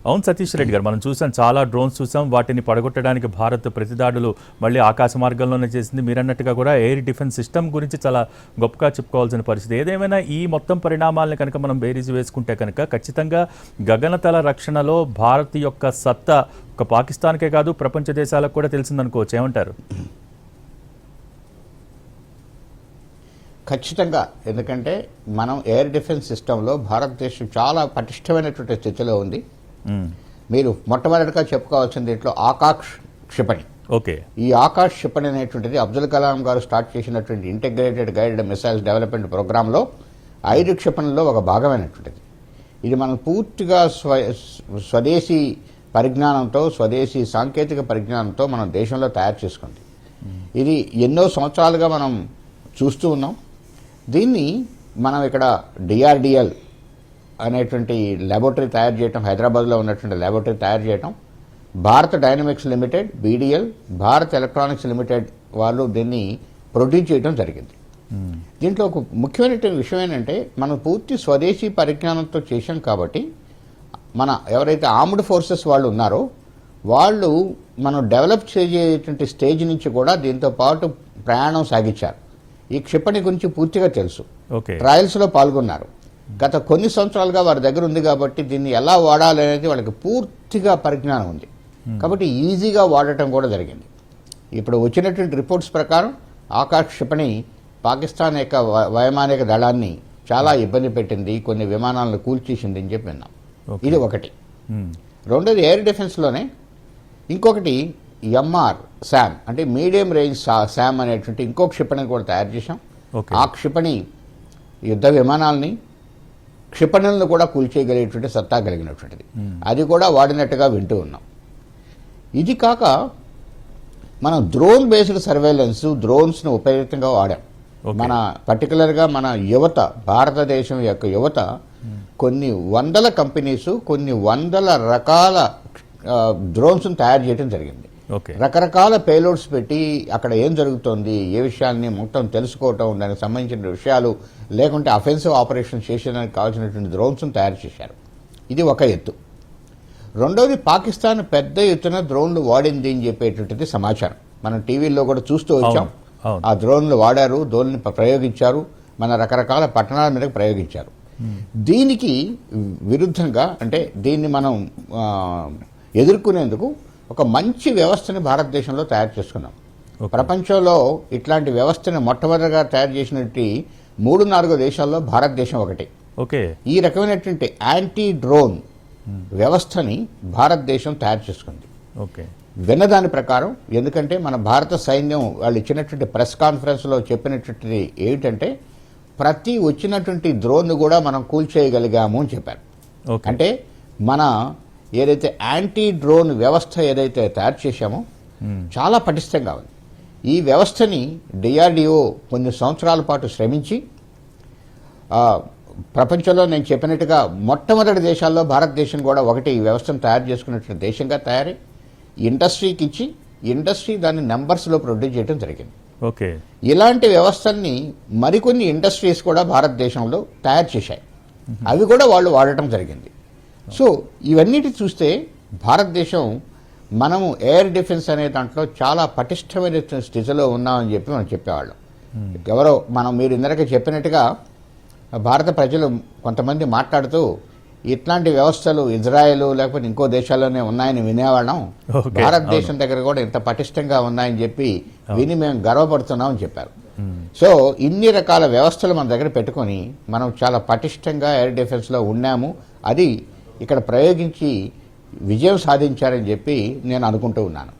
అవును సతీష్ రెడ్డి గారు, మనం చూసాం చాలా డ్రోన్స్ చూసాం. వాటిని పడగొట్టడానికి భారత్ ప్రతిదాడులు మళ్ళీ ఆకాశ మార్గంలోనే చేసింది. మీరన్నట్టుగా కూడా ఎయిర్ డిఫెన్స్ సిస్టమ్ గురించి చాలా గొప్పగా చెప్పుకోవాల్సిన పరిస్థితి. ఏదేమైనా ఈ మొత్తం పరిణామాలను కనుక మనం బేరీజు వేసుకుంటే కనుక ఖచ్చితంగా గగనతల రక్షణలో భారత్ యొక్క సత్తా ఒక పాకిస్తాన్కే కాదు ప్రపంచ దేశాలకు కూడా తెలిసిందనుకోవచ్చు. ఏమంటారు? ఖచ్చితంగా. ఎందుకంటే మనం ఎయిర్ డిఫెన్స్ సిస్టంలో భారతదేశం చాలా పటిష్టమైనటువంటి స్థితిలో ఉంది. మీరు మొట్టమొదటిగా చెప్పుకోవాల్సింది దీంట్లో ఆకాశ్ క్షిపణి. ఓకే, ఈ ఆకాశ్ క్షిపణి అనేటువంటిది అబ్దుల్ కలాం గారు స్టార్ట్ చేసినటువంటి ఇంటిగ్రేటెడ్ గైడెడ్ మిసైల్స్ డెవలప్మెంట్ ప్రోగ్రాంలో 5 క్షిపణుల్లో ఒక భాగమైనటువంటిది. ఇది మనం పూర్తిగా స్వదేశీ పరిజ్ఞానంతో, స్వదేశీ సాంకేతిక పరిజ్ఞానంతో మనం దేశంలో తయారు చేసుకుంది. ఇది ఎన్నో సంవత్సరాలుగా మనం చూస్తూ ఉన్నాం. దీన్ని మనం ఇక్కడ డిఆర్డిఎల్ అనేటువంటి ల్యాబొరేటరీ తయారు చేయటం, హైదరాబాద్లో ఉన్నటువంటి ల్యాబొరేటరీ తయారు చేయటం, Bharat dynamics limited, BDL, Bharat electronics limited వాళ్ళు దీన్ని ప్రొడ్యూస్ చేయడం జరిగింది. దీంట్లో ఒక ముఖ్యమైనటువంటి విషయం ఏంటంటే మనం పూర్తి స్వదేశీ పరిజ్ఞానంతో చేశాం కాబట్టి మన ఎవరైతే ఆర్మ్డ్ ఫోర్సెస్ వాళ్ళు ఉన్నారో వాళ్ళు మనం డెవలప్ చేసేటువంటి స్టేజ్ నుంచి కూడా దీంతో పాటు ప్రయాణం సాగించారు. ఈ క్షిపణి గురించి పూర్తిగా తెలుసు, ట్రయల్స్లో పాల్గొన్నారు. గత కొన్ని సంవత్సరాలుగా వారి దగ్గర ఉంది కాబట్టి దీన్ని ఎలా వాడాలి అనేది వాళ్ళకి పూర్తిగా పరిజ్ఞానం ఉంది. కాబట్టి ఈజీగా వాడటం కూడా జరిగింది. ఇప్పుడు వచ్చినటువంటి రిపోర్ట్స్ ప్రకారం ఆకాశ్ క్షిపణి పాకిస్తాన్ యొక్క వైమానిక దళాన్ని చాలా ఇబ్బంది పెట్టింది, కొన్ని విమానాలను కూల్చేసింది అని చెప్పి విన్నాం. ఇది ఒకటి. రెండోది ఎయిర్ డిఫెన్స్లోనే ఇంకొకటి ఎంఆర్ శామ్ అంటే మీడియం రేంజ్ శామ్ అనేటువంటి ఇంకో క్షిపణిని కూడా తయారు చేశాం. ఆ క్షిపణి యుద్ధ విమానాలని, క్షిపణులను కూడా కూల్చేయగలిగేటువంటి సత్తా కలిగినటువంటిది. అది కూడా వాడినట్టుగా వింటూ ఉన్నాం. ఇది కాక మనం డ్రోన్ బేస్డ్ సర్వేలెన్స్, డ్రోన్స్ను ఉపయోగితంగా వాడాం. మన పర్టికులర్గా మన యువత, భారతదేశం యొక్క యువత కొన్ని వందల కంపెనీస్ కొన్ని వందల రకాల డ్రోన్స్ను తయారు చేయడం జరిగింది. రకరకాల పేలోడ్స్ పెట్టి అక్కడ ఏం జరుగుతోంది, ఏ విషయాల్ని మొత్తం తెలుసుకోవటం, దానికి సంబంధించిన విషయాలు, లేకుంటే అఫెన్సివ్ ఆపరేషన్ చేసేదానికి కావాల్సినటువంటి డ్రోన్స్ను తయారు చేశారు. ఇది ఒక ఎత్తు. రెండవది పాకిస్తాన్ పెద్ద ఎత్తున డ్రోన్లు వాడింది అని చెప్పేటువంటిది సమాచారం మనం టీవీల్లో కూడా చూస్తూ వచ్చాం. ఆ డ్రోన్లు వాడారు, డ్రోన్ని ప్రయోగించారు, మన రకరకాల పట్టణాల మీద ప్రయోగించారు. దీనికి విరుద్ధంగా అంటే దీన్ని మనం ఎదుర్కొనేందుకు ఒక మంచి వ్యవస్థని భారతదేశంలో తయారు చేసుకున్నాం. ప్రపంచంలో ఇట్లాంటి వ్యవస్థని మొట్టమొదటిగా తయారు చేసినట్టు 3-4 దేశాల్లో భారతదేశం ఒకటి. ఈ రకమైనటువంటి యాంటీ డ్రోన్ వ్యవస్థని భారతదేశం తయారు చేసుకుంది. విన్నదాని ప్రకారం, ఎందుకంటే మన భారత సైన్యం వాళ్ళు ఇచ్చినటువంటి ప్రెస్ కాన్ఫరెన్స్లో చెప్పినటువంటిది ఏమిటంటే ప్రతి వచ్చినటువంటి డ్రోన్ కూడా మనం కూల్చేయగలిగాము అని చెప్పారు. అంటే మన ఏదైతే యాంటీ డ్రోన్ వ్యవస్థ ఏదైతే తయారు చేశామో చాలా పటిష్టంగా ఉంది. ఈ వ్యవస్థని డిఆర్డిఓ కొన్ని సంవత్సరాల పాటు శ్రమించి ప్రపంచంలో నేను చెప్పినట్టుగా మొట్టమొదటి దేశాల్లో భారతదేశం కూడా ఒకటి ఈ వ్యవస్థను తయారు చేసుకున్నటువంటి దేశంగా తయారై ఇండస్ట్రీకి ఇచ్చి ఇండస్ట్రీ దాన్ని నెంబర్స్లో ప్రొడ్యూస్ చేయడం జరిగింది. ఇలాంటి వ్యవస్థల్ని మరికొన్ని ఇండస్ట్రీస్ కూడా భారతదేశంలో తయారు చేశాయి, అవి కూడా వాళ్ళు వాడటం జరిగింది. సో ఇవన్నిటి చూస్తే భారతదేశం మనము ఎయిర్ డిఫెన్స్ అనే దాంట్లో చాలా పటిష్టమైన స్థితిలో ఉన్నామని చెప్పి మనం చెప్పేవాళ్ళం. ఎవరో మీరు ఇందరికీ చెప్పినట్టుగా భారత ప్రజలు కొంతమంది మాట్లాడుతూ ఇట్లాంటి వ్యవస్థలు ఇజ్రాయెల్ లేకపోతే ఇంకో దేశాల్లోనే ఉన్నాయని వినేవాళ్ళం, భారతదేశం దగ్గర కూడా ఇంత పటిష్టంగా ఉన్నాయని చెప్పి విని మేము గర్వపడుతున్నామని చెప్పారు. సో ఇన్ని రకాల వ్యవస్థలు మన దగ్గర పెట్టుకొని మనం చాలా పటిష్టంగా ఎయిర్ డిఫెన్స్లో ఉన్నాము. అది ఇక్కడ ప్రయోగించి విజయం సాధించారని చెప్పి నేను అనుకుంటూ ఉన్నాను.